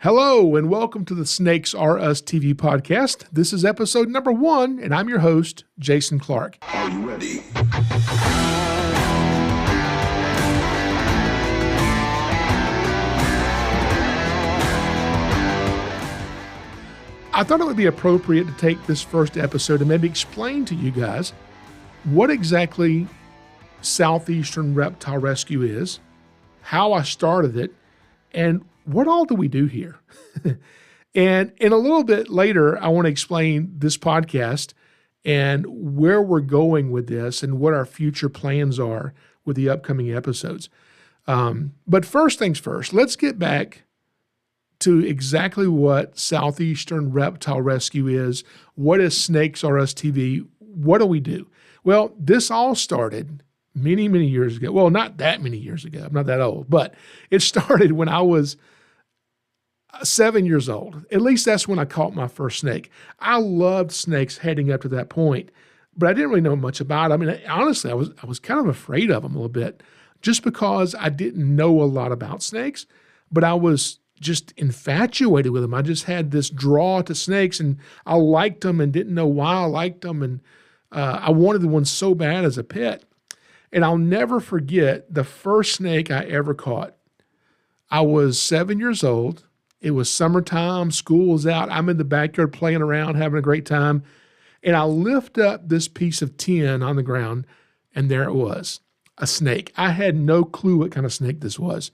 Hello, and welcome to the Snakes Are Us TV podcast. This is episode number 1, and I'm your host, Jason Clark. Are you ready? I thought it would be appropriate to take this first episode and maybe explain to you guys what exactly Southeastern Reptile Rescue is, how I started it, and what all do we do here? And in a little bit later, I want to explain this podcast and where we're going with this and what our future plans are with the upcoming episodes. But first things first, let's get back to exactly what Southeastern Reptile Rescue is. What is Snakes Are Us TV? What do we do? Well, this all started many, many years ago. Well, not that many years ago. I'm not that old, but it started when I was 7 years old. At least that's when I caught my first snake. I loved snakes heading up to that point, but I didn't really know much about them. I mean, honestly, I was kind of afraid of them a little bit just because I didn't know a lot about snakes, but I was just infatuated with them. I just had this draw to snakes, and I liked them and didn't know why I liked them, and I wanted the one so bad as a pet. And I'll never forget the first snake I ever caught. I was 7 years old. It was summertime, school was out. I'm in the backyard playing around, having a great time. And I lift up this piece of tin on the ground, and there it was, a snake. I had no clue what kind of snake this was.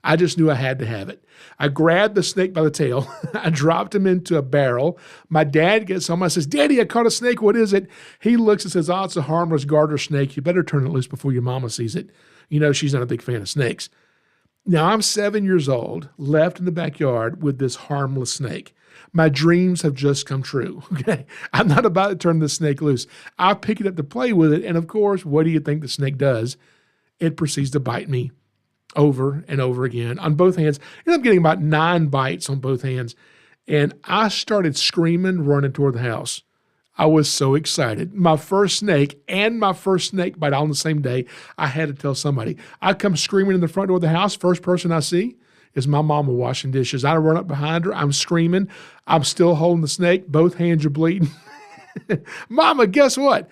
I just knew I had to have it. I grabbed the snake by the tail. I dropped him into a barrel. My dad gets home. I says, "Daddy, I caught a snake. What is it?" He looks and says, "Oh, it's a harmless garter snake. You better turn it loose before your mama sees it." You know, she's not a big fan of snakes. Now, I'm 7 years old, left in the backyard with this harmless snake. My dreams have just come true, okay? I'm not about to turn the snake loose. I pick it up to play with it, and of course, what do you think the snake does? It proceeds to bite me over and over again on both hands. And I'm getting about 9 bites on both hands, and I started screaming, running toward the house. I was so excited. My first snake and my first snake bite on the same day. I had to tell somebody. I come screaming in the front door of the house. First person I see is my mama washing dishes. I run up behind her. I'm screaming. I'm still holding the snake. Both hands are bleeding. Mama, guess what?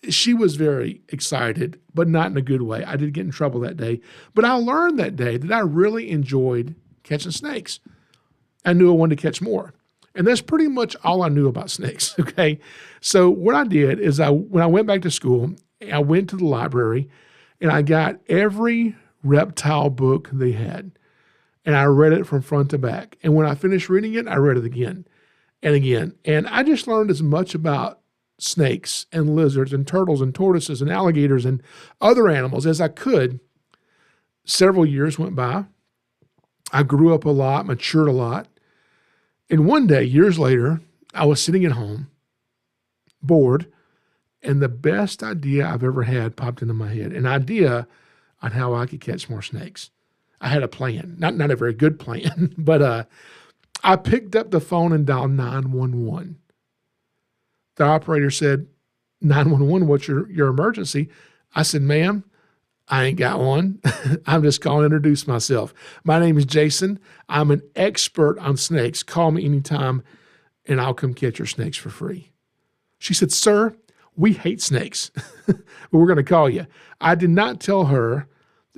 She was very excited, but not in a good way. I did get in trouble that day. But I learned that day that I really enjoyed catching snakes. I knew I wanted to catch more. And that's pretty much all I knew about snakes, okay? So what I did is when I went back to school, I went to the library, and I got every reptile book they had, and I read it from front to back. And when I finished reading it, I read it again and again. And I just learned as much about snakes and lizards and turtles and tortoises and alligators and other animals as I could. Several years went by. I grew up a lot, matured a lot. And one day, years later, I was sitting at home, bored, and the best idea I've ever had popped into my head, an idea on how I could catch more snakes. I had a plan, not a very good plan, but I picked up the phone and dialed 911. The operator said, "911, what's your emergency?" I said, "Ma'am, I ain't got one. I'm just calling to introduce myself. My name is Jason. I'm an expert on snakes. Call me anytime, and I'll come catch your snakes for free." She said, "Sir, we hate snakes, but we're going to call you." I did not tell her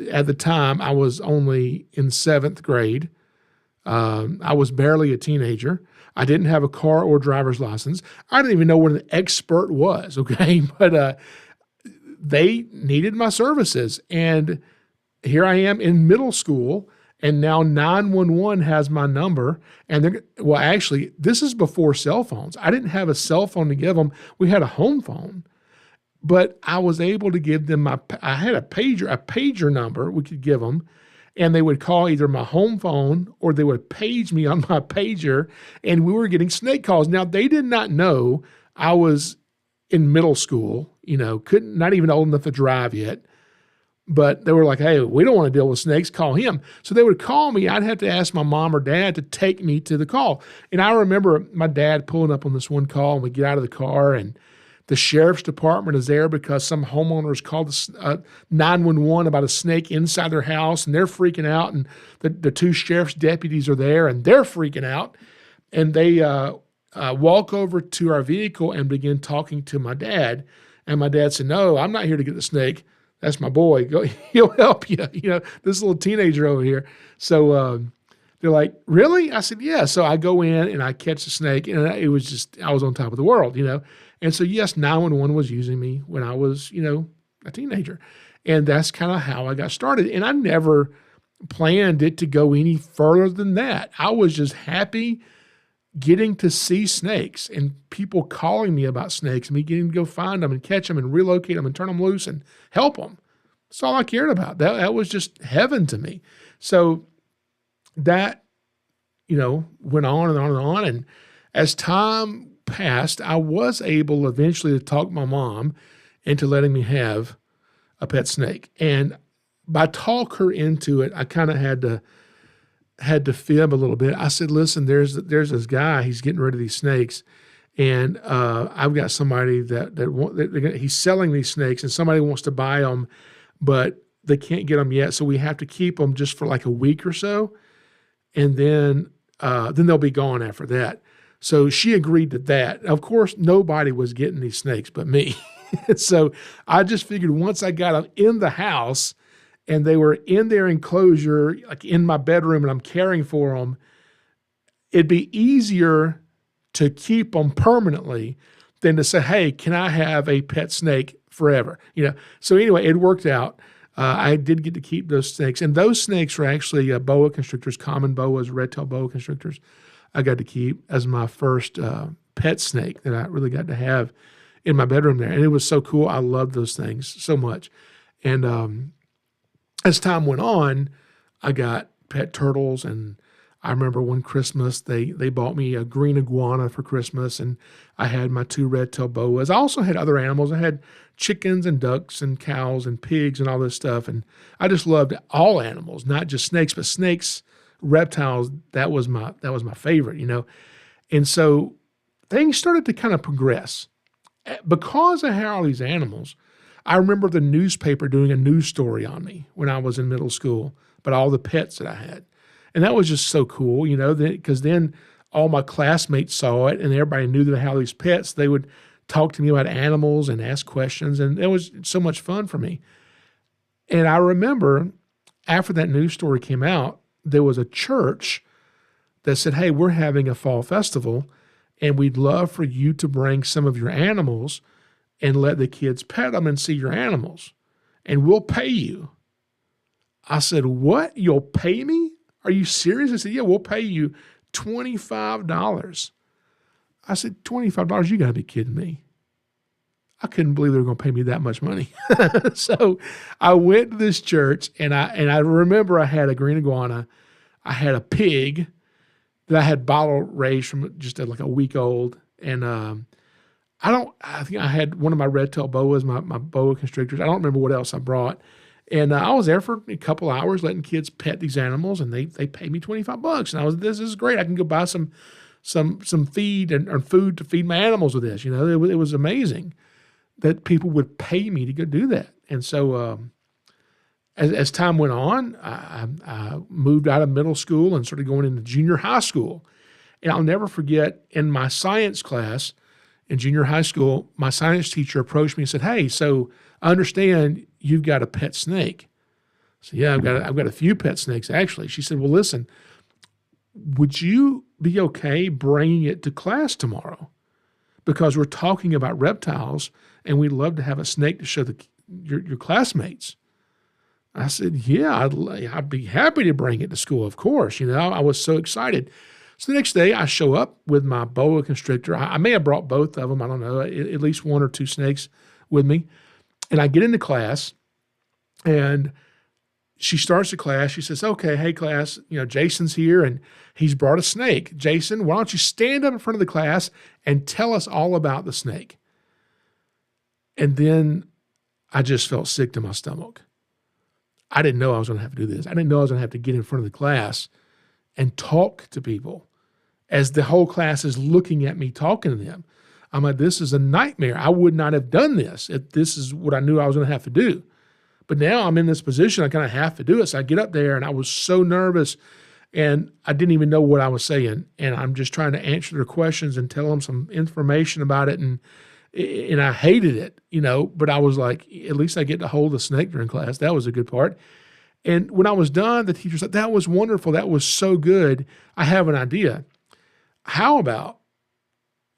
at the time. I was only in 7th grade. I was barely a teenager. I didn't have a car or driver's license. I didn't even know what an expert was, okay? But they needed my services. And here I am in middle school, and now 911 has my number. And actually, this is before cell phones. I didn't have a cell phone to give them. We had a home phone. But I was able to give them I had a pager number we could give them, and they would call either my home phone or they would page me on my pager, and we were getting snake calls. Now, they did not know I was in middle school, not even old enough to drive yet. But they were like, "Hey, we don't want to deal with snakes. Call him." So they would call me. I'd have to ask my mom or dad to take me to the call. And I remember my dad pulling up on this one call, and we get out of the car and The sheriff's department is there because some homeowners called 911 about a snake inside their house, and they're freaking out. And the two sheriff's deputies are there, and they're freaking out. And they walk over to our vehicle and begin talking to my dad. And my dad said, "No, I'm not here to get the snake. That's my boy. Go, he'll help you. You know, this little teenager over here." So they're like, "Really?" I said, "Yeah." So I go in and I catch the snake, and it was just, I was on top of the world, you know. And so, yes, 911 was using me when I was, you know, a teenager. And that's kind of how I got started. And I never planned it to go any further than that. I was just happy getting to see snakes and people calling me about snakes and me getting to go find them and catch them and relocate them and turn them loose and help them. That's all I cared about. That was just heaven to me. So that, you know, went on and on and on. And as time passed, I was able eventually to talk my mom into letting me have a pet snake. And by talk her into it, I kind of had to fib a little bit. I said, "Listen, there's this guy, he's getting rid of these snakes. And I've got somebody that he's selling these snakes, and somebody wants to buy them, but they can't get them yet. So we have to keep them just for like a week or so. And then they'll be gone after that." So she agreed to that. Of course, nobody was getting these snakes but me. So I just figured once I got them in the house and they were in their enclosure, like in my bedroom, and I'm caring for them, it'd be easier to keep them permanently than to say, "Hey, can I have a pet snake forever?" You know. So anyway, it worked out. I did get to keep those snakes, and those snakes were actually boa constrictors, common boas, red-tailed boa constrictors. I got to keep as my first pet snake that I really got to have in my bedroom there. And it was so cool. I loved those things so much. And as time went on, I got pet turtles. And I remember one Christmas, they bought me a green iguana for Christmas. And I had my 2 red-tailed boas. I also had other animals. I had chickens and ducks and cows and pigs and all this stuff. And I just loved all animals, not just snakes, but snakes, reptiles. That was my favorite, you know. And so things started to kind of progress. Because I had all these animals, I remember the newspaper doing a news story on me when I was in middle school about all the pets that I had. And that was just so cool, you know, because then all my classmates saw it and everybody knew that I had all these pets. They would talk to me about animals and ask questions, and it was so much fun for me. And I remember after that news story came out, there was a church that said, "Hey, we're having a fall festival, and we'd love for you to bring some of your animals and let the kids pet them and see your animals, and we'll pay you." I said, "What? You'll pay me? Are you serious?" I said, "Yeah, we'll pay you $25. I said, $25? You got to be kidding me. I couldn't believe they were going to pay me that much money. So I went to this church, and I remember I had a green iguana. I had a pig that I had bottle raised from just like a week old. And I think I had one of my red-tailed boas, my boa constrictors. I don't remember what else I brought. And I was there for a couple hours letting kids pet these animals, and they paid me $25. And this is great. I can go buy some feed and food to feed my animals with this. You know, it was amazing that people would pay me to go do that. And so as time went on, I moved out of middle school and started going into junior high school. And I'll never forget, in my science class in junior high school, my science teacher approached me and said, "Hey, so I understand you've got a pet snake." So yeah, I've got a few pet snakes actually. She said, "Well, listen, would you be okay bringing it to class tomorrow? Because we're talking about reptiles, and we'd love to have a snake to show your classmates." I said, "Yeah, I'd be happy to bring it to school, of course." You know, I was so excited. So the next day, I show up with my boa constrictor. I may have brought both of them. I don't know, at least 1 or 2 snakes with me. And I get into class, and she starts the class. She says, "Okay, hey, class, you know, Jason's here, and he's brought a snake. Jason, why don't you stand up in front of the class and tell us all about the snake?" And then I just felt sick to my stomach. I didn't know I was going to have to do this. I didn't know I was going to have to get in front of the class and talk to people as the whole class is looking at me talking to them. I'm like, this is a nightmare. I would not have done this if this is what I knew I was going to have to do. But now I'm in this position, I kind of have to do it. So I get up there and I was so nervous and I didn't even know what I was saying. And I'm just trying to answer their questions and tell them some information about it. And I hated it, but I was like, at least I get to hold a snake during class. That was a good part. And when I was done, the teacher said, that was wonderful. That was so good. I have an idea. How about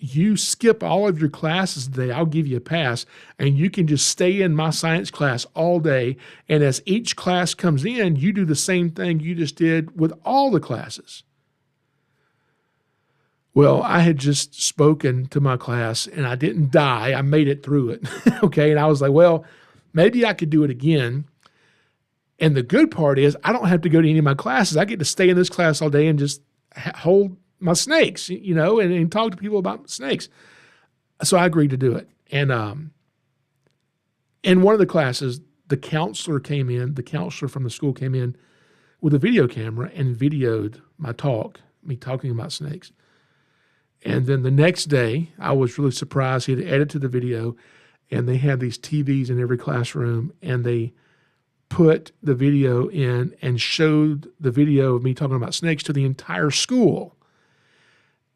you skip all of your classes today? I'll give you a pass, and you can just stay in my science class all day. And as each class comes in, you do the same thing you just did with all the classes. Well, I had just spoken to my class, and I didn't die. I made it through it, okay? And I was like, well, maybe I could do it again. And the good part is I don't have to go to any of my classes. I get to stay in this class all day and just hold my snakes, and talk to people about snakes. So I agreed to do it. And in one of the classes, the counselor from the school came in with a video camera and videoed my talk, me talking about snakes. And then the next day, I was really surprised. He had edited the video, and they had these TVs in every classroom, and they put the video in and showed the video of me talking about snakes to the entire school.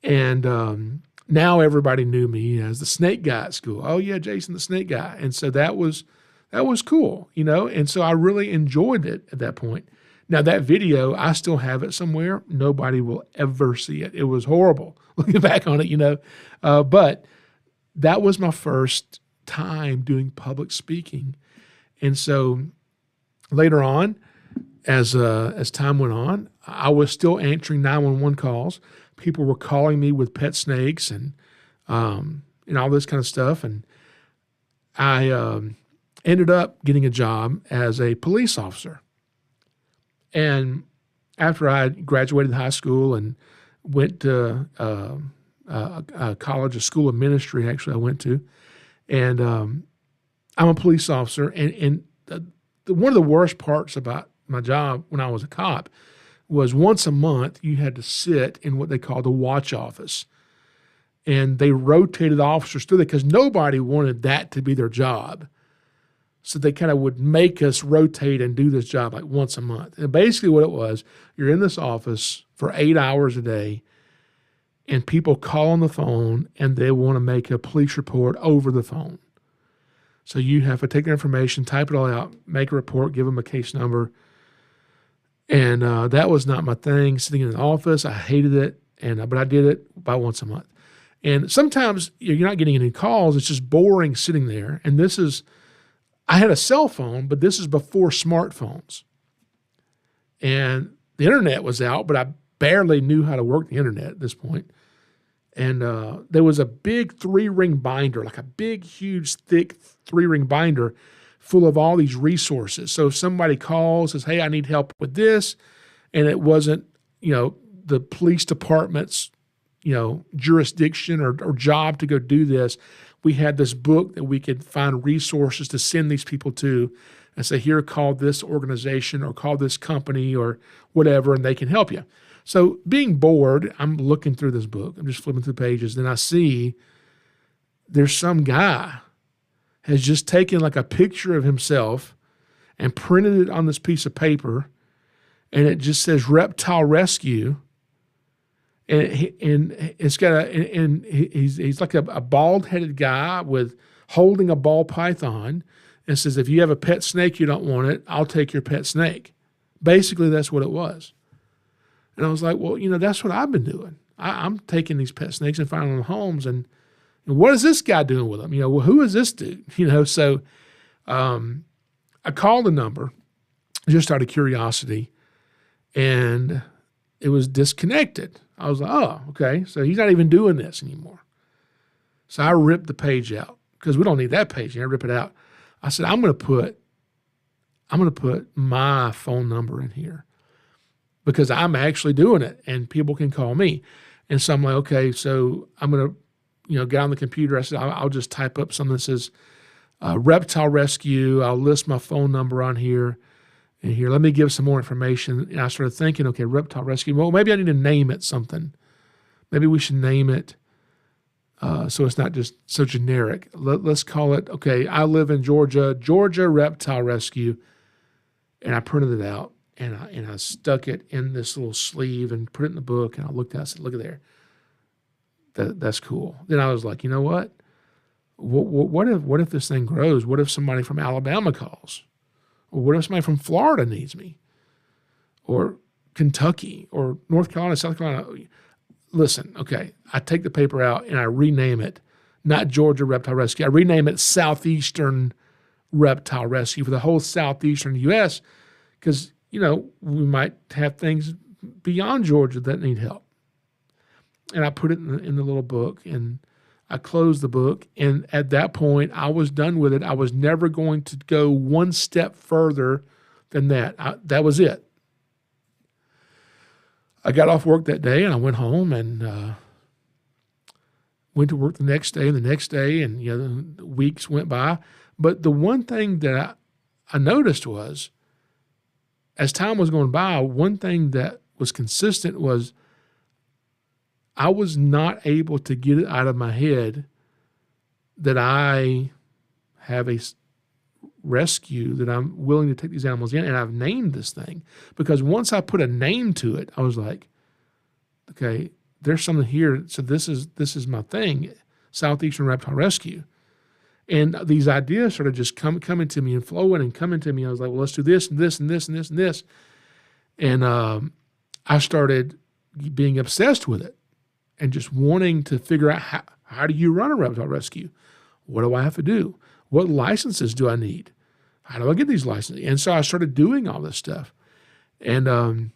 And now everybody knew me as the snake guy at school. Oh yeah, Jason, the snake guy. And so that was cool, And so I really enjoyed it at that point. Now that video, I still have it somewhere. Nobody will ever see it. It was horrible looking back on it, but that was my first time doing public speaking. And so later on, as time went on, I was still answering 911 calls. People were calling me with pet snakes and all this kind of stuff. And I ended up getting a job as a police officer. And after I graduated high school and went to a college, a school of ministry, actually I went to, and I'm a police officer. And one of the worst parts about my job when I was a cop was once a month you had to sit in what they call the watch office. And they rotated officers through there because nobody wanted that to be their job. So they kind of would make us rotate and do this job like once a month. And basically what it was, you're in this office for 8 hours a day, and people call on the phone and they want to make a police report over the phone. So you have to take their information, type it all out, make a report, give them a case number. And that was not my thing, sitting in the office. I hated it, but I did it about once a month. And sometimes you're not getting any calls. It's just boring sitting there. And I had a cell phone, but this is before smartphones. And the internet was out, but I barely knew how to work the internet at this point. And there was a big 3-ring binder, like a big, huge, thick 3-ring binder full of all these resources. So if somebody calls, says, hey, I need help with this, and it wasn't, the police department's, jurisdiction or job to go do this, we had this book that we could find resources to send these people to and say, here, call this organization or call this company or whatever, and they can help you. So being bored, I'm looking through this book. I'm just flipping through pages. Then I see there's some guy has just taken like a picture of himself and printed it on this piece of paper, and it just says Reptile Rescue. And it's got he's like a bald-headed guy with holding a ball python, and says, if you have a pet snake you don't want it, I'll take your pet snake. Basically, that's what it was. And I was like, well, that's what I've been doing. I'm taking these pet snakes and finding them homes, and what is this guy doing with them? Well, who is this dude? So I called the number just out of curiosity, and it was disconnected. I was like, oh, okay. So he's not even doing this anymore. So I ripped the page out because we don't need that page. I rip it out. I said, I'm going to put my phone number in here because I'm actually doing it and people can call me. And so I'm like, okay, so I'm going to, get on the computer. I said, I'll just type up something that says Reptile Rescue. I'll list my phone number on here. And here, let me give some more information. And I started thinking, okay, Reptile Rescue. Well, maybe I need to name it something. Maybe we should name it So it's not just so generic. Let's call it, okay, I live in Georgia, Georgia Reptile Rescue, and I printed it out, and I stuck it in this little sleeve and put it in the book, and I looked at it and said, look at there. That's cool. Then I was like, you know what? What if this thing grows? What if somebody from Alabama calls? Or what if somebody from Florida needs me? Or Kentucky or North Carolina, South Carolina? Listen, okay, I take the paper out and I rename it, not Georgia Reptile Rescue. I rename it Southeastern Reptile Rescue for the whole southeastern U.S. because, we might have things beyond Georgia that need help. And I put it in the little book, and I closed the book. And at that point, I was done with it. I was never going to go one step further than that. That was it. I got off work that day, and I went home and went to work the next day, and the weeks went by. But the one thing that I noticed was, as time was going by, one thing that was consistent was I was not able to get it out of my head that I have a rescue, that I'm willing to take these animals in, and I've named this thing. Because once I put a name to it, I was like, okay, there's something here. So this is my thing, Southeastern Reptile Rescue. And these ideas started just coming to me and flowing and coming to me. I was like, well, let's do this and this and this and this and this. And I started being obsessed with it and just wanting to figure out how do you run a reptile rescue? What do I have to do? What licenses do I need? How do I get these licenses? And so I started doing all this stuff. And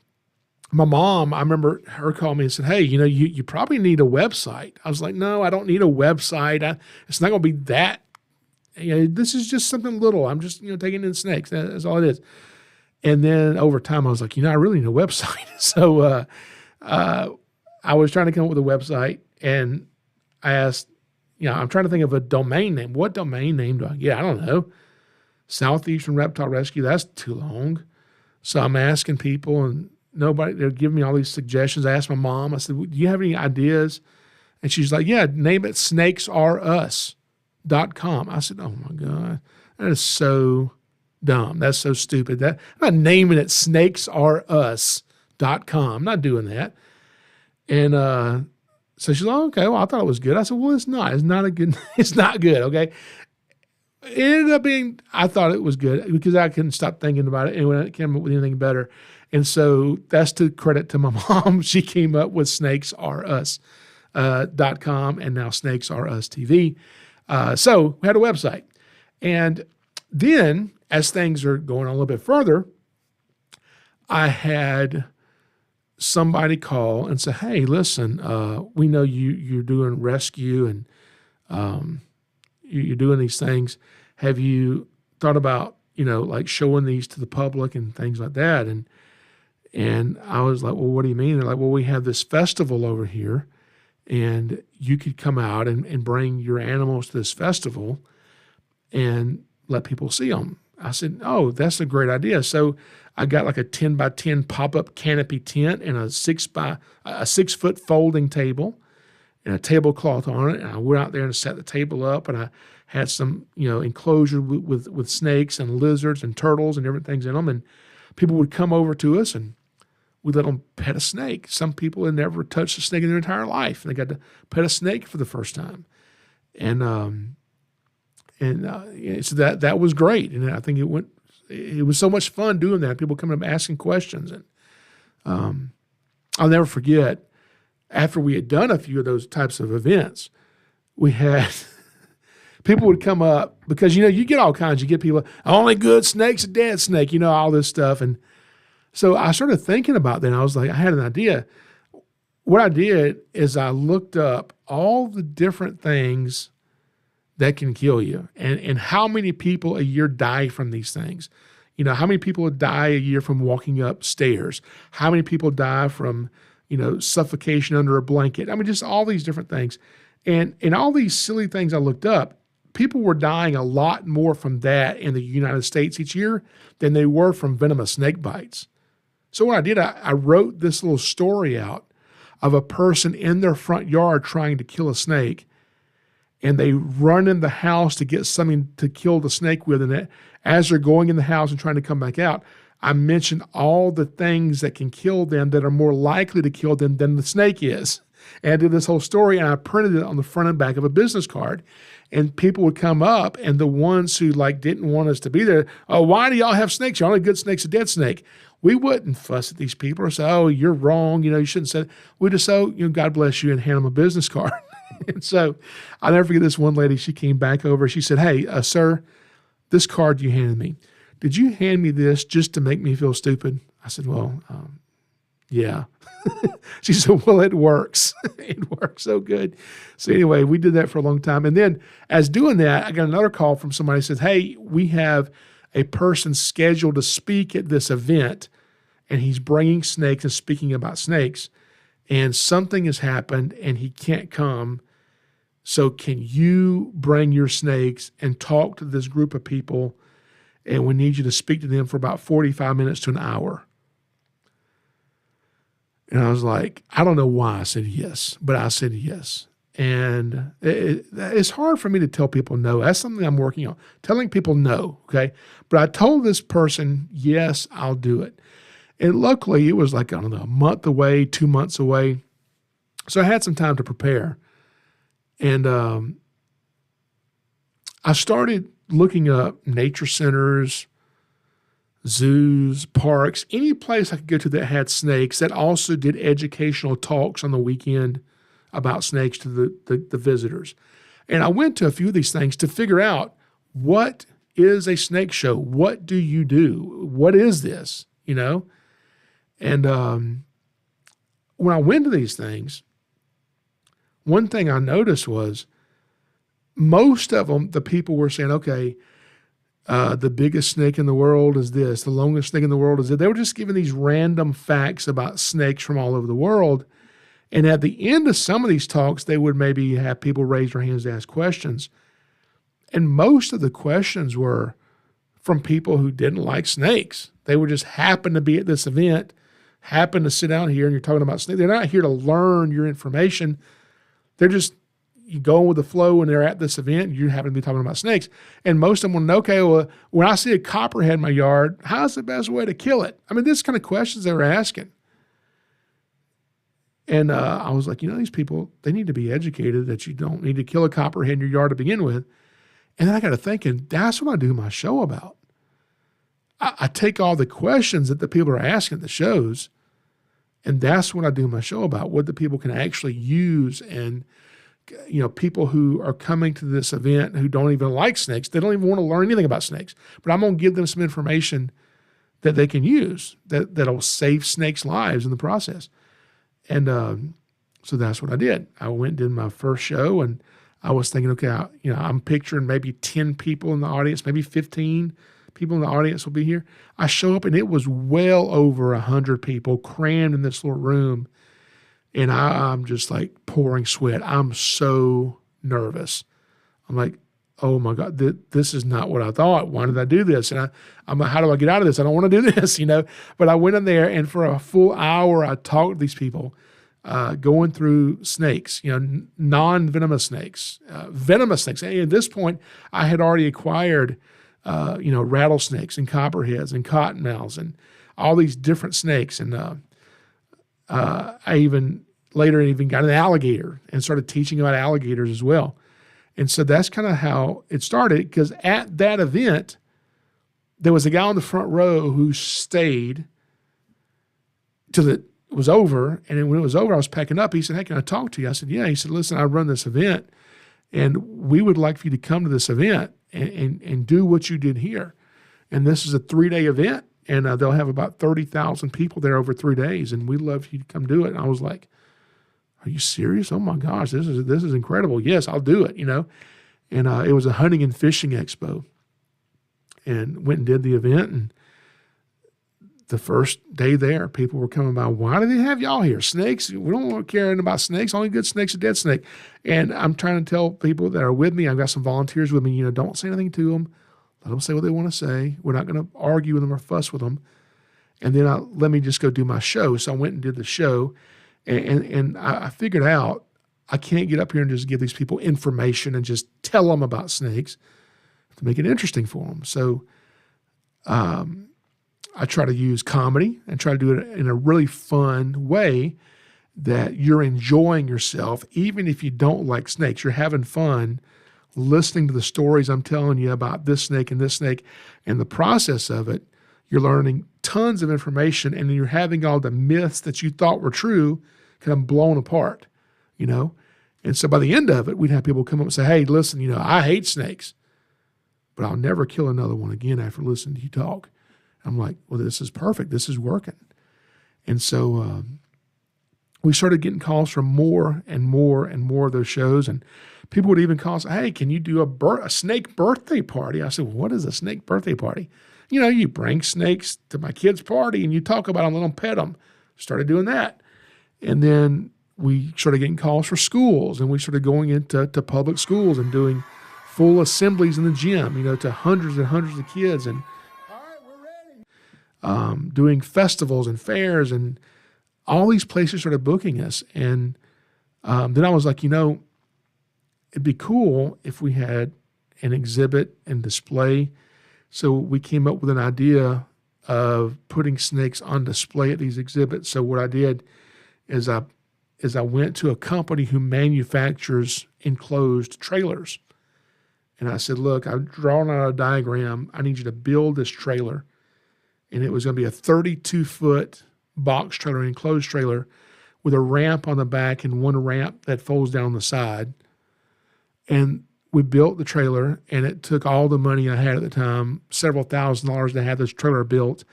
my mom, I remember her calling me and said, hey, you probably need a website. I was like, no, I don't need a website. It's not going to be that. This is just something little. I'm just, taking in snakes. That's all it is. And then over time, I was like, I really need a website. So I was trying to come up with a website, and I asked, I'm trying to think of a domain name. What domain name do I get? I don't know. Southeastern Reptile Rescue, that's too long. So I'm asking people, and they're giving me all these suggestions. I asked my mom, I said, do you have any ideas? And she's like, yeah, name it SnakesAreUs.com. I said, oh my God, that is so dumb. That's so stupid. I'm not naming it SnakesAreUs.com. I'm not doing that. And so she's like, okay, well, I thought it was good. I said, well, it's not. It's not it's not good, okay? It ended up being, I thought it was good because I couldn't stop thinking about it, and when I came up with anything better. And so that's to credit to my mom. She came up with SnakesAreUs.com and now SnakesAreUsTV. So we had a website. And then as things are going on a little bit further, I had somebody call and say, hey, listen, we know you're doing rescue and you're doing these things. Have you thought about, like showing these to the public and things like that? And I was like, well, what do you mean? They're like, well, we have this festival over here, and you could come out and bring your animals to this festival and let people see them. I said, oh, that's a great idea. So I got like a 10 by 10 pop-up canopy tent and a 6 foot folding table and a tablecloth on it. And I went out there and set the table up, and I had some, enclosure with snakes and lizards and turtles and different things in them. And people would come over to us, and we let them pet a snake. Some people had never touched a snake in their entire life, and they got to pet a snake for the first time. And so that was great. And I think it was so much fun doing that. People coming up asking questions. And I'll never forget, after we had done a few of those types of events, we had people would come up because, you get all kinds. You get people, only good snake's a dead snake, all this stuff. And so I started thinking about that, and I was like, I had an idea. What I did is I looked up all the different things that can kill you, and how many people a year die from these things. How many people die a year from walking up stairs? How many people die from, suffocation under a blanket? I mean, just all these different things. And all these silly things I looked up, people were dying a lot more from that in the United States each year than they were from venomous snake bites. So what I did, I wrote this little story out of a person in their front yard trying to kill a snake, and they run in the house to get something to kill the snake with. And as they're going in the house and trying to come back out, I mentioned all the things that can kill them that are more likely to kill them than the snake is. And I did this whole story, and I printed it on the front and back of a business card. And people would come up, and the ones who didn't want us to be there, oh, why do y'all have snakes? Y'all only good snake's a dead snake. We wouldn't fuss at these people or say, oh, you're wrong. You shouldn't say it. We just say, God bless you, and hand them a business card. And so I'll never forget this one lady. She came back over. She said, hey, sir, this card you handed me, did you hand me this just to make me feel stupid? I said, well, yeah. She said, well, it works. It works so good. So anyway, we did that for a long time. And then as doing that, I got another call from somebody who says, hey, we have a person scheduled to speak at this event, and he's bringing snakes and speaking about snakes, and something has happened and he can't come. So can you bring your snakes and talk to this group of people, and we need you to speak to them for about 45 minutes to an hour. And I was like, I don't know why I said yes, but I said yes. And it's hard for me to tell people no. That's something I'm working on, telling people no, okay? But I told this person, yes, I'll do it. And luckily, it was I don't know, a month away, 2 months away. So I had some time to prepare. And I started looking up nature centers, zoos, parks, any place I could go to that had snakes, that also did educational talks on the weekend about snakes to the visitors. And I went to a few of these things to figure out, what is a snake show? What do you do? What is this? And when I went to these things, one thing I noticed was most of them, the people were saying, okay, the biggest snake in the world is this, the longest snake in the world is that. They were just giving these random facts about snakes from all over the world. And at the end of some of these talks, they would maybe have people raise their hands to ask questions. And most of the questions were from people who didn't like snakes. They would just happen to be at this event, happen to sit down here, and you're talking about snakes. They're not here to learn your information. They're just going with the flow when they're at this event, and you happen to be talking about snakes. And most of them want to know, okay, well, when I see a copperhead in my yard, how's the best way to kill it? I mean, this kind of questions they were asking. And I was like, these people, they need to be educated that you don't need to kill a copperhead in your yard to begin with. And then I got to thinking, that's what I do my show about. I take all the questions that the people are asking at the shows, and that's what I do my show about, what the people can actually use. And people who are coming to this event who don't even like snakes, they don't even want to learn anything about snakes, but I'm going to give them some information that they can use that'll save snakes' lives in the process. And so that's what I did. I went and did my first show, and I was thinking, okay, I'm picturing maybe 10 people in the audience, maybe 15 people in the audience will be here. I show up, and it was well over 100 people crammed in this little room. And I'm just pouring sweat. I'm so nervous. I'm like, oh my God, this is not what I thought. Why did I do this? And I'm like, how do I get out of this? I don't want to do this, But I went in there, and for a full hour, I talked to these people, going through snakes, non-venomous snakes, venomous snakes. And at this point, I had already acquired, rattlesnakes and copperheads and cottonmouths and all these different snakes. And I even got an alligator and started teaching about alligators as well. And so that's kind of how it started, because at that event, there was a guy on the front row who stayed till it was over. And then when it was over, I was packing up. He said, hey, can I talk to you? I said, yeah. He said, listen, I run this event, and we would like for you to come to this event and do what you did here. And this is a 3-day event. And they'll have about 30,000 people there over 3 days, and we'd love for you to come do it. And I was like, are you serious? Oh my gosh, this is incredible. Yes, I'll do it, And it was a hunting and fishing expo, and went and did the event. And the first day there, people were coming by, why do they have y'all here? Snakes? We don't want to care about snakes. Only good snake's a dead snake. And I'm trying to tell people that are with me, I've got some volunteers with me, don't say anything to them. Let them say what they want to say. We're not going to argue with them or fuss with them. And then let me just go do my show. So I went and did the show, and I figured out I can't get up here and just give these people information and just tell them about snakes to make it interesting for them. So I try to use comedy and try to do it in a really fun way that you're enjoying yourself, even if you don't like snakes. You're having fun listening to the stories I'm telling you about this snake and this snake. And the process of it, you're learning tons of information, and you're having all the myths that you thought were true kind of blown apart, you know? And so by the end of it, we'd have people come up and say, hey, listen, you know, I hate snakes, but I'll never kill another one again after listening to you talk. I'm like, well, this is perfect. This is working. And so we started getting calls from more and more and more of those shows. And people would even call us, hey, can you do a snake birthday party? I said, well, what is a snake birthday party? You know, you bring snakes to my kid's party and you talk about them, let them pet them. Started doing that. And then we started getting calls for schools, and we started going into public schools and doing full assemblies in the gym, you know, to hundreds and hundreds of kids, and doing festivals and fairs, and all these places started booking us. And then I was like, you know, it'd be cool if we had an exhibit and display. So we came up with an idea of putting snakes on display at these exhibits. So what I did is I went to a company who manufactures enclosed trailers. And I said, look, I've drawn out a diagram. I need you to build this trailer. And it was going to be a 32-foot box trailer, enclosed trailer, with a ramp on the back and one ramp that folds down the side. And we built the trailer, and it took all the money I had at the time, several $1,000s to have this trailer built.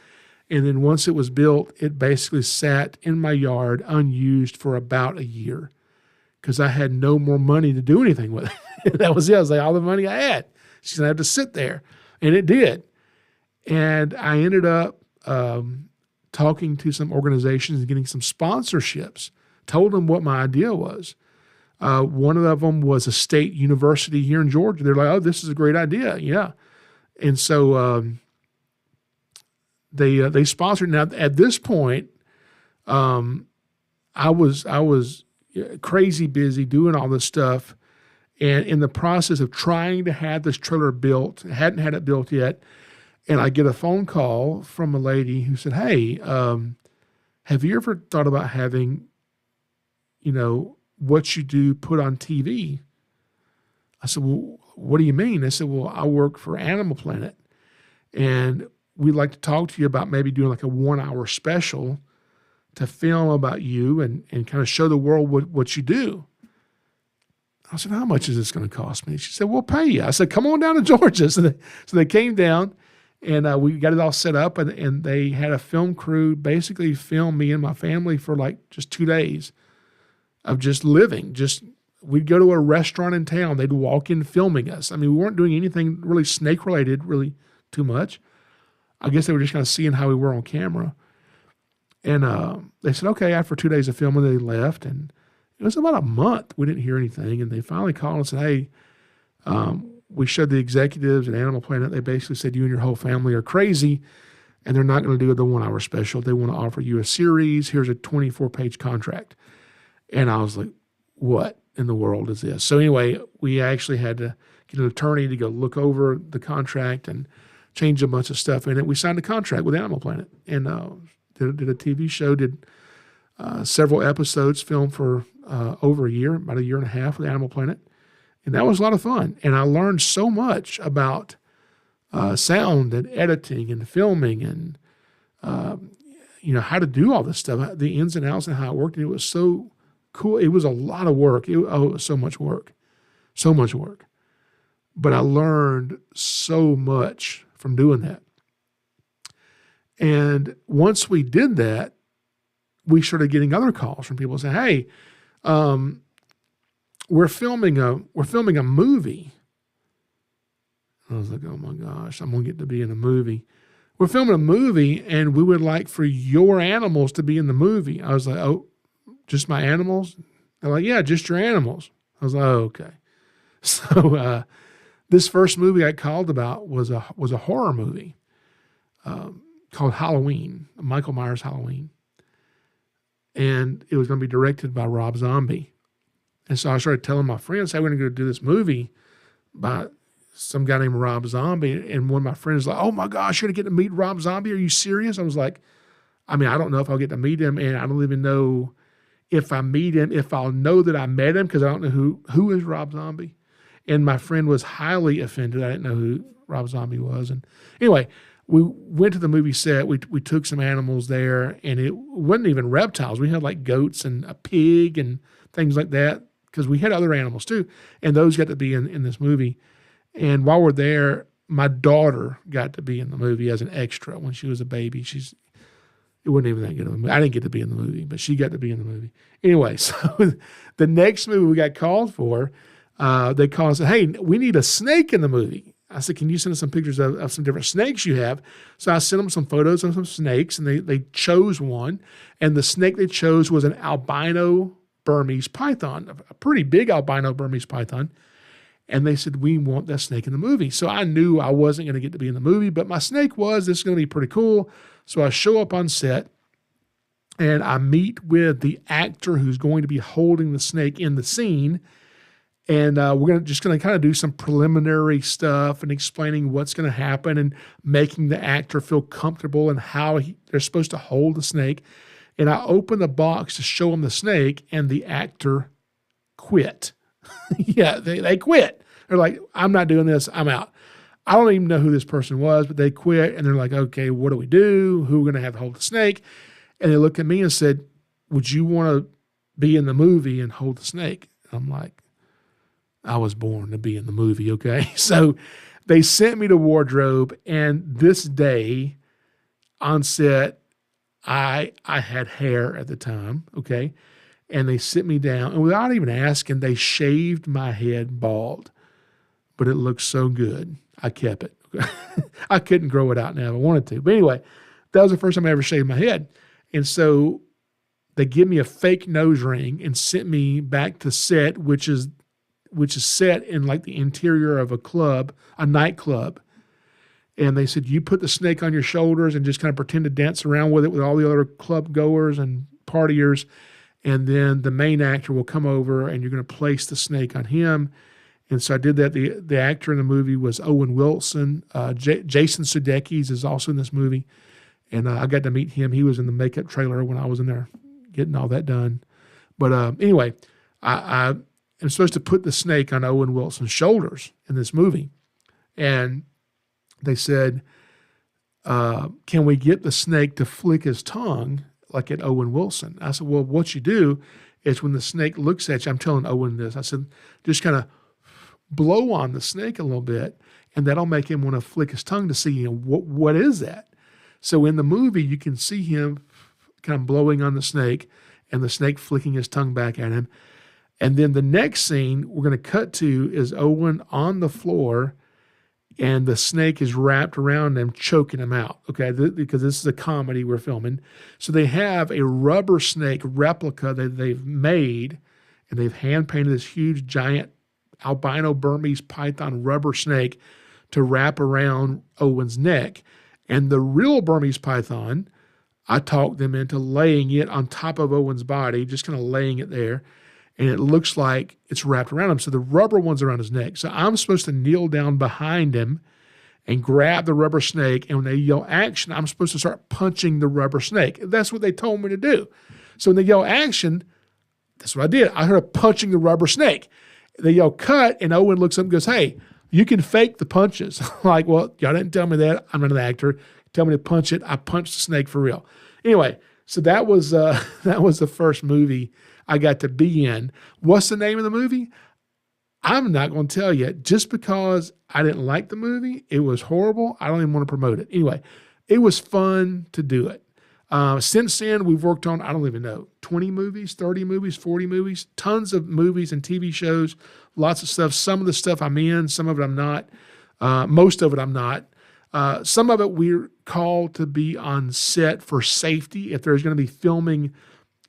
And then once it was built, it basically sat in my yard unused for about a year because I had no more money to do anything with it. That was it. I was like, all the money I had. She's going to have to sit there. And it did. And I ended up talking to some organizations and getting some sponsorships, told them what my idea was. One of them was a state university here in Georgia. They're like, oh, this is a great idea. Yeah. And so they sponsored. Now, at this point, I was crazy busy doing all this stuff, and in the process of trying to have this trailer built, I hadn't had it built yet, and I get a phone call from a lady who said, hey, have you ever thought about having, you know, what you do put on TV? I said, well, what do you mean? They said, well, I work for Animal Planet, and we'd like to talk to you about maybe doing like a 1-hour special to film about you and kind of show the world what you do. I said, how much is this going to cost me? She said, we'll pay you. I said, come on down to Georgia. So they came down, and we got it all set up, and they had a film crew basically film me and my family for like just 2 days of just living. We'd go to a restaurant in town. They'd walk in filming us. I mean, we weren't doing anything really snake related, really too much. I guess they were just kind of seeing how we were on camera. And they said, okay, after 2 days of filming, they left. And it was about a month. We didn't hear anything. And they finally called and said, hey, we showed the executives at Animal Planet. They basically said, you and your whole family are crazy, and they're not going to do the 1-hour special. They want to offer you a series. Here's a 24-page contract. And I was like, what in the world is this? So anyway, we actually had to get an attorney to go look over the contract and change a bunch of stuff in it. We signed a contract with Animal Planet and did a TV show, did several episodes, filmed for over a year, about 1.5 years with Animal Planet. And that was a lot of fun. And I learned so much about sound and editing and filming and, how to do all this stuff, the ins and outs and how it worked. And it was so cool. It was a lot of work. It was so much work. But I learned so much from doing that. And once we did that, we started getting other calls from people saying, hey, we're filming a movie. I was like, oh my gosh, I'm going to get to be in a movie. We're filming a movie, and we would like for your animals to be in the movie. I was like, oh, just my animals? They're like, yeah, just your animals. I was like, oh, okay. So this first movie I called about was a horror movie called Halloween, Michael Myers' Halloween. And it was going to be directed by Rob Zombie. And so I started telling my friends, hey, we're going to go do this movie by some guy named Rob Zombie. And one of my friends was like, oh my gosh, you're going to get to meet Rob Zombie? Are you serious? I was like, I mean, I don't know if I'll get to meet him, and I don't even know if I meet him, if I'll know that I met him, because I don't know who is Rob Zombie. And my friend was highly offended. I didn't know who Rob Zombie was. And anyway, we went to the movie set. We took some animals there, and it wasn't even reptiles. We had like goats and a pig and things like that, because we had other animals too, and those got to be in this movie. And while we're there, my daughter got to be in the movie as an extra when she was a baby. It wasn't even that good of a movie. I didn't get to be in the movie, but she got to be in the movie. Anyway, so the next movie we got called for, they called and said, hey, we need a snake in the movie. I said, can you send us some pictures of some different snakes you have? So I sent them some photos of some snakes, and they chose one. And the snake they chose was an albino Burmese python, a pretty big albino Burmese python. And they said, we want that snake in the movie. So I knew I wasn't going to get to be in the movie, but my snake was. This is going to be pretty cool. So I show up on set, and I meet with the actor who's going to be holding the snake in the scene. And we're just going to kind of do some preliminary stuff and explaining what's going to happen and making the actor feel comfortable and how they're supposed to hold the snake. And I open the box to show him the snake, and the actor quit. Yeah, they quit. They're like, I'm not doing this. I'm out. I don't even know who this person was, but they quit, and they're like, okay, what do we do? Who are we going to have to hold the snake? And they looked at me and said, would you want to be in the movie and hold the snake? And I'm like, I was born to be in the movie, okay? So they sent me to wardrobe, and this day on set, I had hair at the time, okay? And they sit me down, and without even asking, they shaved my head bald. But it looked so good, I kept it. I couldn't grow it out now if I wanted to. But anyway, that was the first time I ever shaved my head. And so they give me a fake nose ring and sent me back to set, which is set in like the interior of a club, a nightclub. And they said, you put the snake on your shoulders and just kind of pretend to dance around with it with all the other club goers and partiers. And then the main actor will come over, and you're going to place the snake on him. And so I did that. The actor in the movie was Owen Wilson. Jason Sudeikis is also in this movie. And I got to meet him. He was in the makeup trailer when I was in there getting all that done. But anyway, I am supposed to put the snake on Owen Wilson's shoulders in this movie. And they said, can we get the snake to flick his tongue like at Owen Wilson? I said, well, what you do is when the snake looks at you, I'm telling Owen this, I said, just kind of blow on the snake a little bit, and that'll make him want to flick his tongue to see, you know, what is that? So in the movie, you can see him kind of blowing on the snake and the snake flicking his tongue back at him. And then the next scene we're going to cut to is Owen on the floor, and the snake is wrapped around him, choking him out, okay, because this is a comedy we're filming. So they have a rubber snake replica that they've made, and they've hand-painted this huge, giant albino Burmese python rubber snake to wrap around Owen's neck. And the real Burmese python, I talked them into laying it on top of Owen's body, just kind of laying it there. And it looks like it's wrapped around him. So the rubber one's around his neck. So I'm supposed to kneel down behind him and grab the rubber snake. And when they yell action, I'm supposed to start punching the rubber snake. That's what they told me to do. So when they yell action, that's what I did. I heard punching the rubber snake. They yell cut, and Owen looks up and goes, hey, you can fake the punches. Like, well, y'all didn't tell me that. I'm not an actor. Tell me to punch it. I punched the snake for real. Anyway, so that was the first movie I got to be in. What's the name of the movie? I'm not going to tell you. Just because I didn't like the movie, it was horrible, I don't even want to promote it. Anyway, it was fun to do it. Since then, we've worked on, I don't even know, 20 movies, 30 movies, 40 movies, tons of movies and TV shows, lots of stuff. Some of the stuff I'm in, some of it I'm not. Most of it I'm not. Some of it we're called to be on set for safety. If there's going to be filming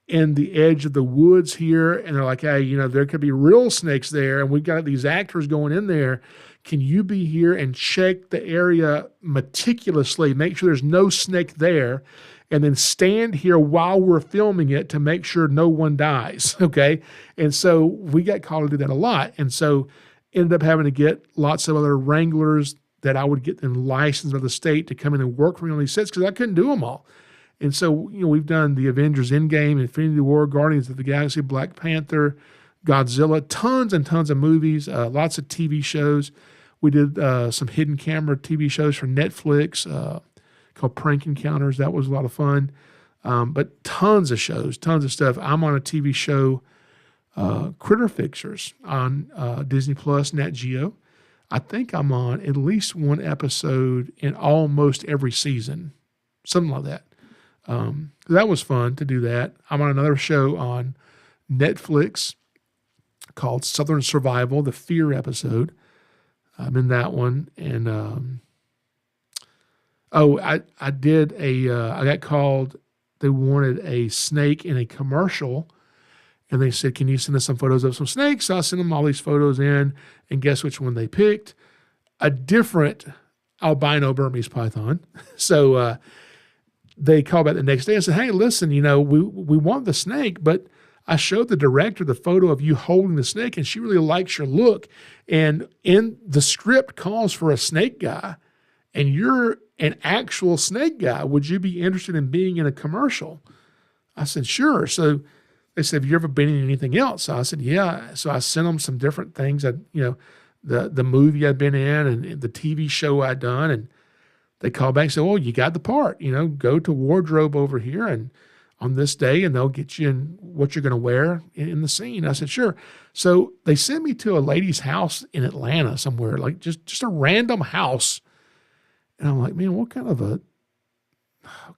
in the edge of the woods here, and they're like, hey, you know, there could be real snakes there, and we've got these actors going in there. Can you be here and check the area meticulously, make sure there's no snake there? and then stand here while we're filming it to make sure no one dies, okay? And so we got called to do that a lot. And so ended up having to get lots of other wranglers that I would get them licensed by the state to come in and work for me on these sets because I couldn't do them all. And so, we've done the Avengers Endgame, Infinity War, Guardians of the Galaxy, Black Panther, Godzilla, tons and tons of movies, lots of TV shows. We did some hidden camera TV shows for Netflix called Prank Encounters. That was a lot of fun. But tons of shows, tons of stuff. I'm on a TV show, Critter Fixers, on Disney Plus, Nat Geo. I think I'm on at least one episode in almost every season, something like that. That was fun to do that. I'm on another show on Netflix called Southern Survival, the Fear episode. I'm in that one. And, I did I got called, they wanted a snake in a commercial. And they said, can you send us some photos of some snakes? So I sent them all these photos in, and guess which one they picked? A different albino Burmese python. So they called back the next day and said, hey, listen, we want the snake, but I showed the director the photo of you holding the snake, and she really likes your look. And in the script calls for a snake guy, and you're an actual snake guy. Would you be interested in being in a commercial? I said, sure. So they said, have you ever been in anything else? So I said, yeah. So I sent them some different things, the movie I'd been in and the TV show I'd done. And they called back and said, oh, you got the part, go to wardrobe over here and on this day, and they'll get you in what you're going to wear in the scene. I said, sure. So they sent me to a lady's house in Atlanta somewhere, like just a random house. And I'm like, man, what kind of a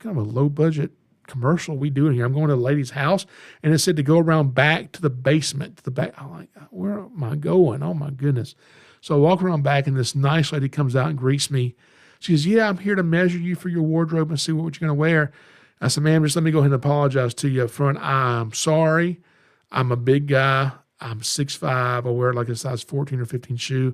low budget commercial we doing here? I'm going to a lady's house, and it said to go around back to the basement, to the back. I'm like, where am I going? Oh my goodness. So I walk around back, and this nice lady comes out and greets me. She says, yeah, I'm here to measure you for your wardrobe and see what you're going to wear. I said, ma'am, just let me go ahead and apologize to you up front. I'm sorry. I'm a big guy. I'm 6'5". I wear like a size 14 or 15 shoe.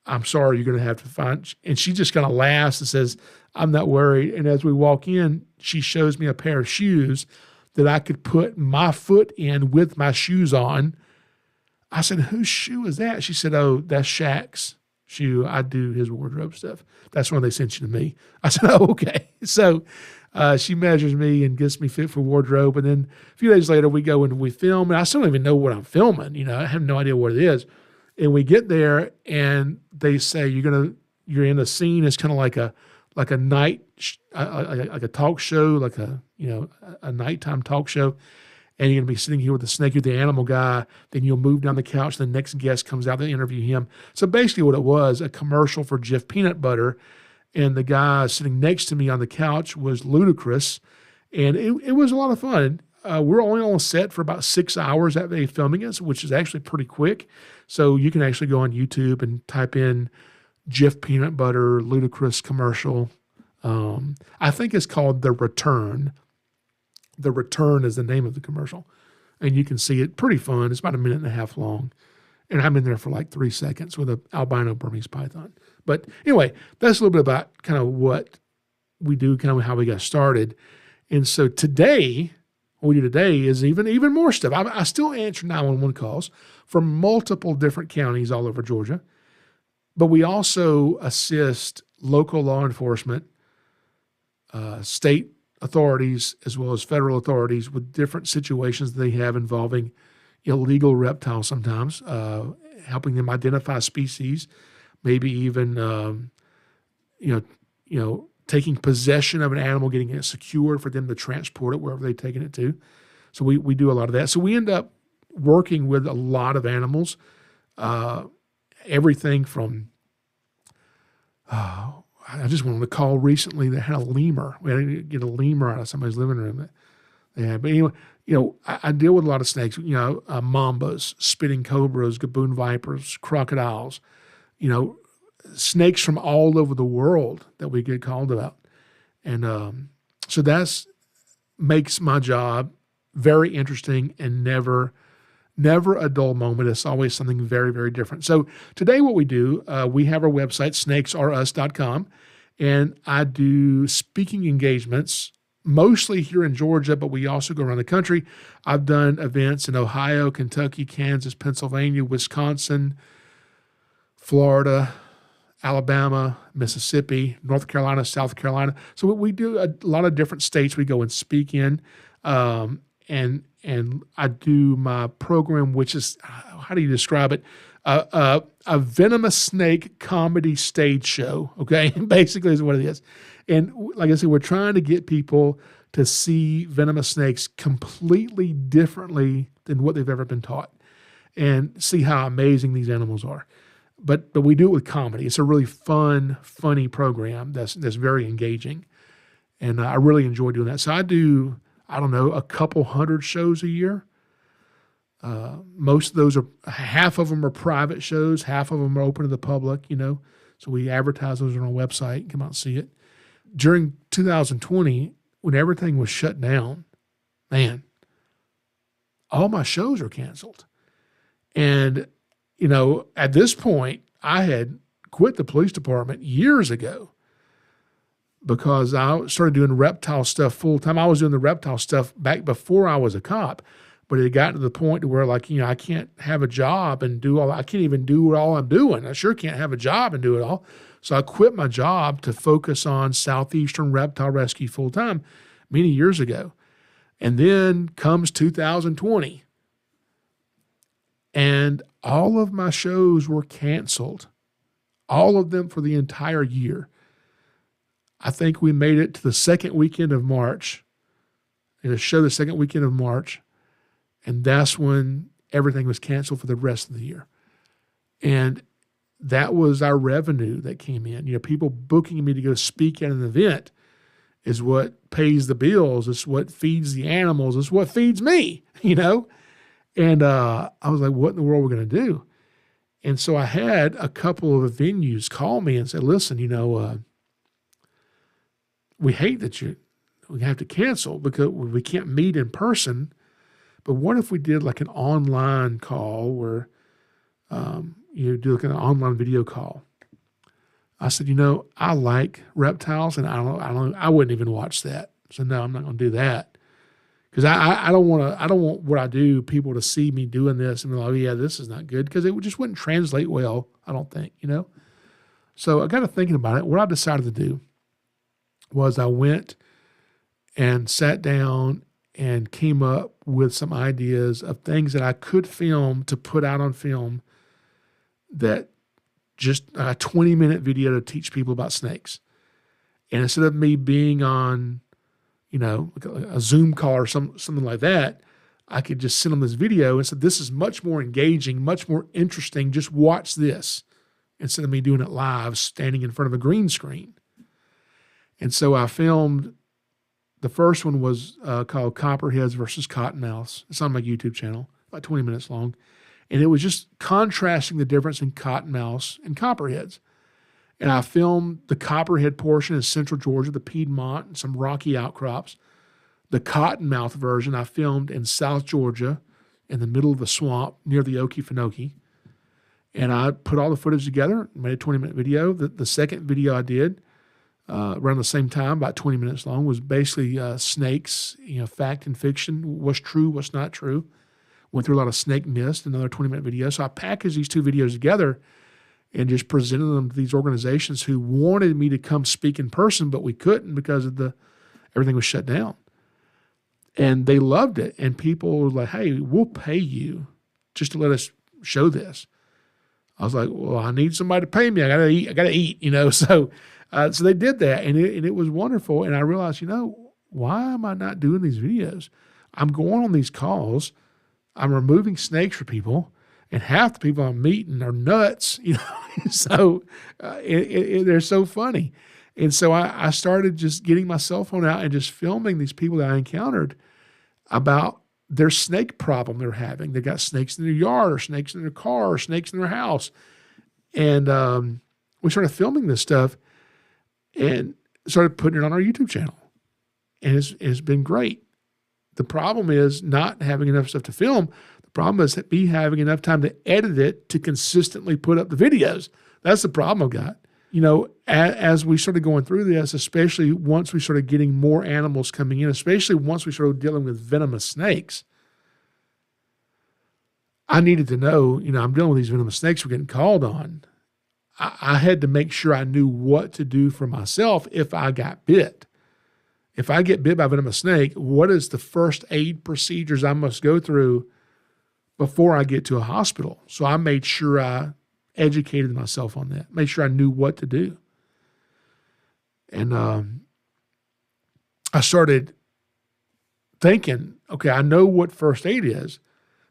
I'm sorry, you're going to have to find. And she just kind of laughs and says, I'm not worried. And as we walk in, she shows me a pair of shoes that I could put my foot in with my shoes on. I said, whose shoe is that? She said, oh, that's Shaq's shoe. I do his wardrobe stuff. That's when they sent you to me. I said, oh, okay. So she measures me and gets me fit for wardrobe. And then a few days later, we go and we film. And I still don't even know what I'm filming. I have no idea what it is. And we get there, and they say you're in a scene. It's kind of like a night, like a talk show, like a nighttime talk show. And you're going to be sitting here with the snake, you're the animal guy. Then you'll move down the couch. The next guest comes out, they interview him. So basically what it was, a commercial for Jif Peanut Butter. And the guy sitting next to me on the couch was Ludacris. And it was a lot of fun. We're only on set for about 6 hours that day filming it, which is actually pretty quick. So you can actually go on YouTube and type in Jif Peanut Butter Ludacris commercial. I think it's called The Return. The Return is the name of the commercial. And you can see it. Pretty fun. It's about 1.5 minutes long. And I'm in there for like 3 seconds with an albino Burmese python. But anyway, that's a little bit about kind of what we do, kind of how we got started. And so today, what we do today is even more stuff. I still answer 911 calls from multiple different counties all over Georgia, but we also assist local law enforcement, state authorities, as well as federal authorities with different situations they have involving illegal reptiles sometimes, helping them identify species, maybe even, taking possession of an animal, getting it secured for them to transport it wherever they've taken it to. So we do a lot of that. So we end up working with a lot of animals, everything from, I just went on a call recently that had a lemur. We had to get a lemur out of somebody's living room. But anyway, I deal with a lot of snakes, mambas, spitting cobras, gaboon vipers, crocodiles, snakes from all over the world that we get called about. And so that's makes my job very interesting and never a dull moment. It's always something very, very different. So today what we do, we have our website, SnakesAreUs.com, and I do speaking engagements mostly here in Georgia, but we also go around the country. I've done events in Ohio, Kentucky, Kansas, Pennsylvania, Wisconsin, Florida, Alabama, Mississippi, North Carolina, South Carolina. So we do a lot of different states we go and speak in. And I do my program, which is, how do you describe it? A venomous snake comedy stage show, okay? Basically is what it is. And like I said, we're trying to get people to see venomous snakes completely differently than what they've ever been taught and see how amazing these animals are. But we do it with comedy. It's a really fun, funny program that's very engaging. And I really enjoy doing that. So I do, I don't know, a couple hundred shows a year. Most of those half of them are private shows, half of them are open to the public, So we advertise those on our website. Come out and see it. During 2020, when everything was shut down, man, all my shows are canceled. And, at this point, I had quit the police department years ago because I started doing reptile stuff full time. I was doing the reptile stuff back before I was a cop, but it had gotten to the point where I can't have a job and do all, I can't even do all I'm doing. I sure can't have a job and do it all. So I quit my job to focus on Southeastern Reptile Rescue full time many years ago. And then comes 2020. And all of my shows were canceled, all of them for the entire year. I think we made it to the second weekend of March, and a show the second weekend of March, and that's when everything was canceled for the rest of the year. And that was our revenue that came in. People booking me to go speak at an event is what pays the bills. It's what feeds the animals. It's what feeds me, And I was like, what in the world are we going to do? And so I had a couple of venues call me and say, listen, we hate that we have to cancel because we can't meet in person. But what if we did like an online call where you do like an online video call? I said, I like reptiles and I wouldn't even watch that. So no, I'm not going to do that. Because I don't want what I do, people to see me doing this and be like, oh, yeah, this is not good, because it just wouldn't translate well, I don't think, So I got to thinking about it. What I decided to do was I went and sat down and came up with some ideas of things that I could film to put out on film, that just a 20-minute video to teach people about snakes. And instead of me being on a Zoom call or something like that, I could just send them this video and said, this is much more engaging, much more interesting. Just watch this, instead of me doing it live, standing in front of a green screen. And so I filmed, the first one was called Copperheads versus Cottonmouths. It's on my YouTube channel, about 20 minutes long. And it was just contrasting the difference in cottonmouths and copperheads. And I filmed the copperhead portion in central Georgia, the Piedmont, and some rocky outcrops. The cottonmouth version I filmed in South Georgia, in the middle of the swamp near the Okefenokee. And I put all the footage together, made a 20-minute video. The second video I did around the same time, about 20 minutes long, was basically snakes, fact and fiction, what's true, what's not true. Went through a lot of snake myths, another 20-minute video. So I packaged these two videos together and just presented them to these organizations who wanted me to come speak in person, but we couldn't because of everything was shut down. And they loved it. And people were like, hey, we'll pay you just to let us show this. I was like, well, I need somebody to pay me. I gotta eat, So they did that, and it was wonderful. And I realized, why am I not doing these videos? I'm going on these calls. I'm removing snakes for people. And half the people I'm meeting are nuts, So they're so funny. And so I started just getting my cell phone out and just filming these people that I encountered about their snake problem they're having. They've got snakes in their yard, or snakes in their car, or snakes in their house. And we started filming this stuff and started putting it on our YouTube channel. And it's been great. The problem is not having enough stuff to film. Problem is me having enough time to edit it to consistently put up the videos. That's the problem I've got. as we started going through this, especially once we started getting more animals coming in, especially once we started dealing with venomous snakes, I needed to know, I'm dealing with these venomous snakes we're getting called on. I had to make sure I knew what to do for myself if I got bit. If I get bit by a venomous snake, what is the first aid procedures I must go through before I get to a hospital? So I made sure I educated myself on that, made sure I knew what to do. And I started thinking, okay, I know what first aid is,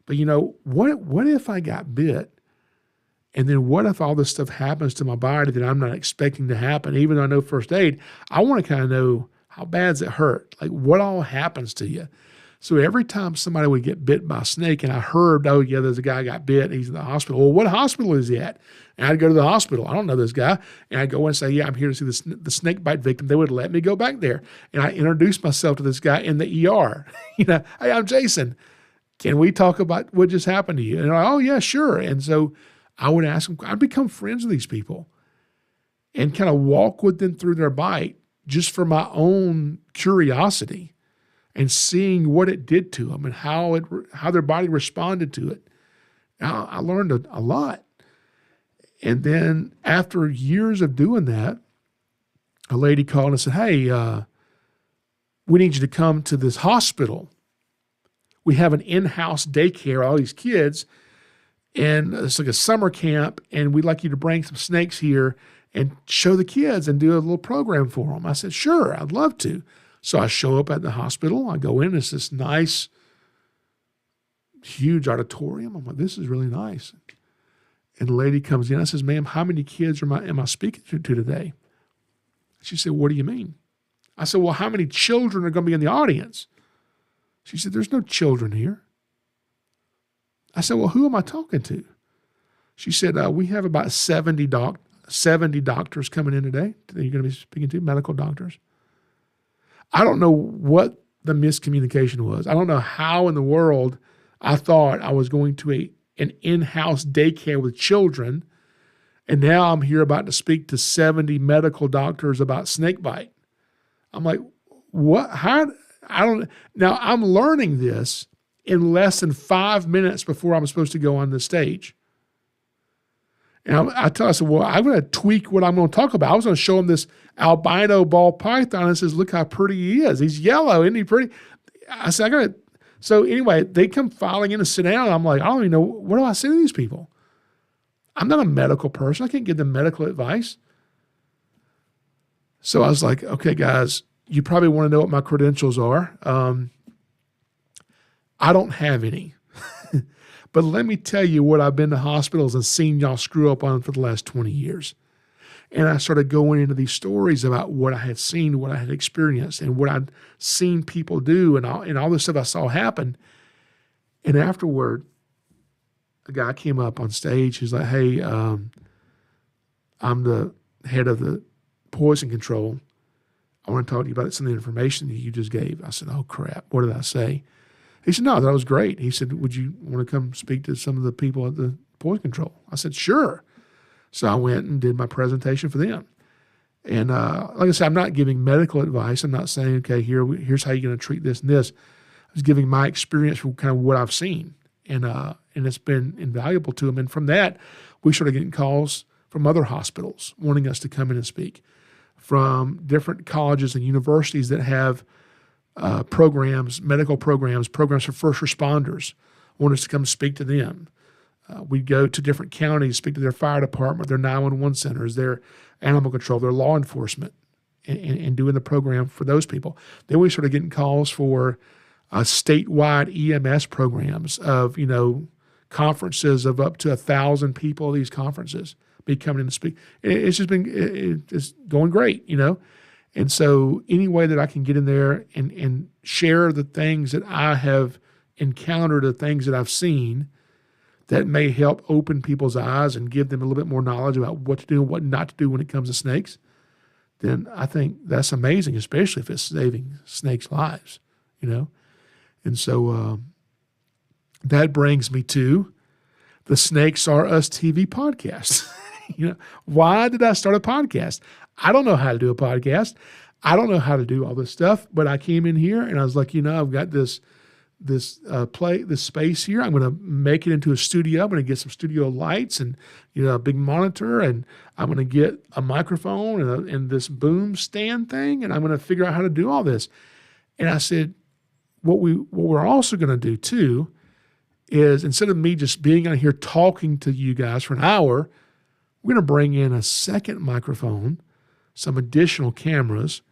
but what if I got bit? And then what if all this stuff happens to my body that I'm not expecting to happen? Even though I know first aid, I want to kind of know, how bad does it hurt? Like, what all happens to you? So every time somebody would get bit by a snake and I heard, oh, yeah, there's a guy got bit, he's in the hospital. Well, what hospital is he at? And I'd go to the hospital. I don't know this guy. And I'd go and say, yeah, I'm here to see the snake bite victim. They would let me go back there. And I introduced myself to this guy in the ER. Hey, I'm Jason. Can we talk about what just happened to you? And they're like, oh, yeah, sure. And so I would ask them, I'd become friends with these people and kind of walk with them through their bite just for my own curiosity and seeing what it did to them and how their body responded to it. I learned a lot. And then after years of doing that, a lady called and said, hey, we need you to come to this hospital. We have an in-house daycare, all these kids, and it's like a summer camp, and we'd like you to bring some snakes here and show the kids and do a little program for them. I said, sure, I'd love to. So I show up at the hospital. I go in. It's this nice, huge auditorium. I'm like, this is really nice. And the lady comes in. I says, ma'am, how many kids am I speaking to today? She said, what do you mean? I said, well, how many children are going to be in the audience? She said, there's no children here. I said, well, who am I talking to? She said, we have about 70 doctors coming in today that you're going to be speaking to, medical doctors. I don't know what the miscommunication was. I don't know how in the world I thought I was going to an in-house daycare with children, and now I'm here about to speak to 70 medical doctors about snake bite. I'm like, what? How? I don't. Now I'm learning this in less than 5 minutes before I'm supposed to go on the stage. And I said, well, I'm going to tweak what I'm going to talk about. I was going to show him this albino ball python and says, look how pretty he is. He's yellow. Isn't he pretty? I said, so anyway, they come filing in to sit down. And I'm like, I don't even know, what do I say to these people? I'm not a medical person. I can't give them medical advice. So I was like, okay, guys, you probably want to know what my credentials are. I don't have any. But let me tell you what I've been to hospitals and seen y'all screw up on for the last 20 years. And I started going into these stories about what I had seen, what I had experienced, and what I'd seen people do and all this stuff I saw happen. And afterward, a guy came up on stage. He's like, hey, I'm the head of the poison control. I want to talk to you about some of the information that you just gave. I said, oh, crap. What did I say? He said, no, that was great. He said, would you want to come speak to some of the people at the poison control? I said, sure. So I went and did my presentation for them. And like I said, I'm not giving medical advice. I'm not saying, okay, here's how you're going to treat this and this. I was giving my experience from kind of what I've seen. And it's been invaluable to them. And from that, we started getting calls from other hospitals wanting us to come in and speak, from different colleges and universities that have programs, medical programs for first responders, want us to come speak to them. We'd go to different counties, speak to their fire department, their 911 centers, their animal control, their law enforcement, and doing the program for those people. Then we started getting calls for statewide EMS programs of, conferences of up to 1,000 people at these conferences be coming in to speak. It's just been, it's going great, And so any way that I can get in there and share the things that I have encountered, the things that I've seen that may help open people's eyes and give them a little bit more knowledge about what to do and what not to do when it comes to snakes, then I think that's amazing, especially if it's saving snakes' lives, And so that brings me to the Snakes Are Us TV podcast. Why did I start a podcast? I don't know how to do a podcast. I don't know how to do all this stuff, but I came in here and I was like, I've got this space here. I'm going to make it into a studio. I'm going to get some studio lights and, a big monitor, and I'm going to get a microphone and this boom stand thing. And I'm going to figure out how to do all this. And I said, what we're also going to do too is, instead of me just being out here talking to you guys for an hour, we're going to bring in a second microphone, some additional cameras,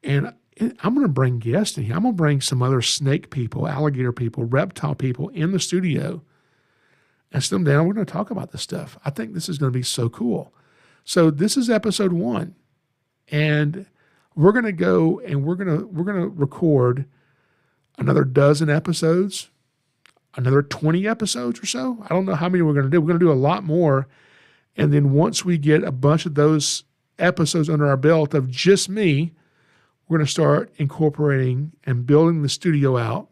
and I'm going to bring guests in here. I'm going to bring some other snake people, alligator people, reptile people in the studio and sit them down. We're going to talk about this stuff. I think this is going to be so cool. So this is episode 1, and we're going to go and we're going to record another dozen episodes, another 20 episodes or so. I don't know how many we're going to do. We're going to do a lot more. And then once we get a bunch of those episodes under our belt of just me, we're going to start incorporating and building the studio out.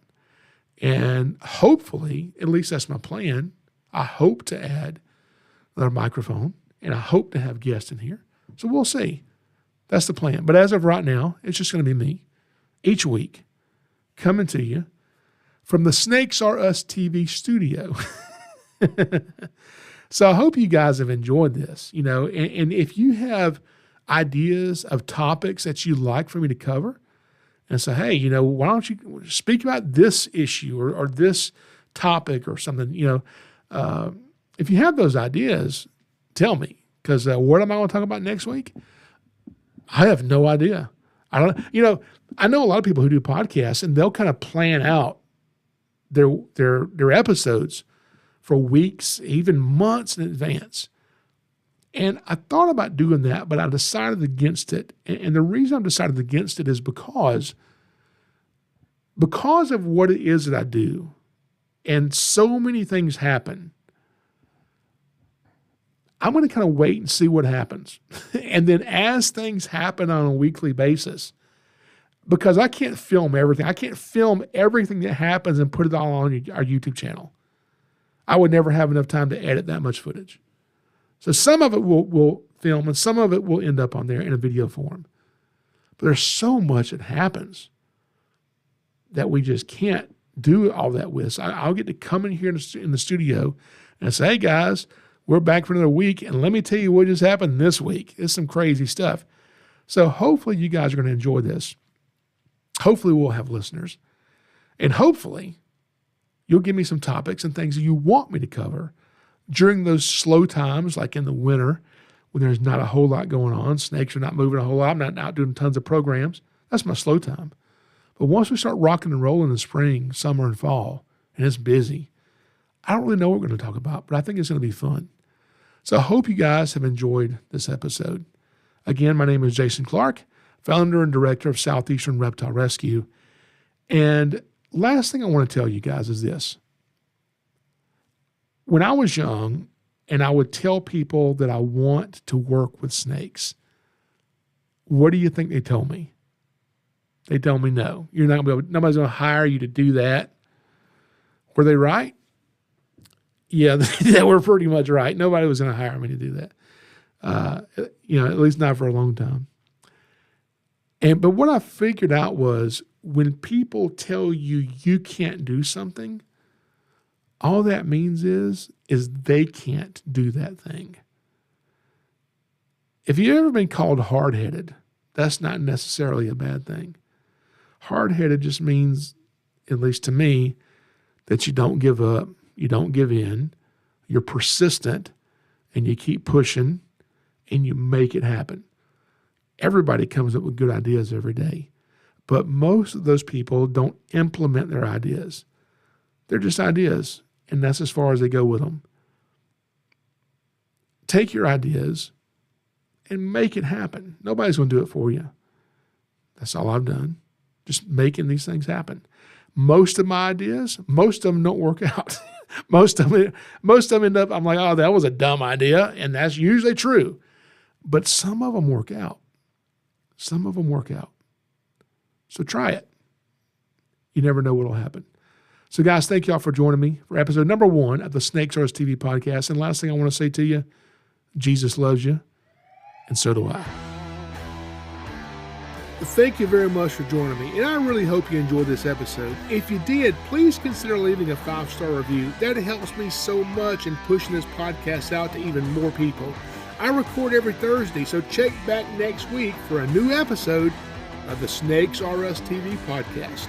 And hopefully, at least that's my plan, I hope to add another microphone, and I hope to have guests in here. So we'll see. That's the plan. But as of right now, it's just going to be me each week coming to you from the Snakes Are Us TV studio. So I hope you guys have enjoyed this, and if you have ideas of topics that you'd like for me to cover and say, hey, why don't you speak about this issue or this topic or something, if you have those ideas, tell me, because what am I going to talk about next week? I have no idea. I know a lot of people who do podcasts, and they'll kind of plan out their episodes for weeks, even months in advance. And I thought about doing that, but I decided against it. And the reason I decided against it is because of what it is that I do. And so many things happen. I'm going to kind of wait and see what happens. And then as things happen on a weekly basis, because I can't film everything. I can't film everything that happens and put it all on our YouTube channel. I would never have enough time to edit that much footage. So some of it we'll film, and some of it will end up on there in a video form. But there's so much that happens that we just can't do all that with. So I'll get to come in here in the studio and say, hey, guys, we're back for another week, and let me tell you what just happened this week. It's some crazy stuff. So hopefully you guys are going to enjoy this. Hopefully we'll have listeners. And hopefully you'll give me some topics and things that you want me to cover during those slow times, like in the winter when there's not a whole lot going on. Snakes are not moving a whole lot. I'm not out doing tons of programs. That's my slow time. But once we start rocking and rolling in spring, summer, and fall, and it's busy, I don't really know what we're going to talk about, but I think it's going to be fun. So I hope you guys have enjoyed this episode. Again, my name is Jason Clark, founder and director of Southeastern Reptile Rescue. And last thing I want to tell you guys is this. When I was young and I would tell people that I want to work with snakes, what do you think they told me? They told me, no, you're not going to be able, nobody's going to hire you to do that. Were they right? Yeah, they were pretty much right. Nobody was going to hire me to do that. At least not for a long time. But what I figured out was when people tell you you can't do something, all that means is they can't do that thing. If you've ever been called hard-headed, that's not necessarily a bad thing. Hard-headed just means, at least to me, that you don't give up, you don't give in, you're persistent, and you keep pushing, and you make it happen. Everybody comes up with good ideas every day, but most of those people don't implement their ideas. They're just ideas, and that's as far as they go with them. Take your ideas and make it happen. Nobody's going to do it for you. That's all I've done, just making these things happen. Most of my ideas, most of them don't work out. Most of them end up, I'm like, oh, that was a dumb idea, and that's usually true. But some of them work out. Some of them work out. So try it. You never know what will happen. So guys, thank y'all for joining me for episode number 1 of the Snakes Are Us TV podcast. And last thing I want to say to you, Jesus loves you, and so do I. Thank you very much for joining me, and I really hope you enjoyed this episode. If you did, please consider leaving a 5-star review. That helps me so much in pushing this podcast out to even more people. I record every Thursday, so check back next week for a new episode of the Snakes Are Us TV podcast.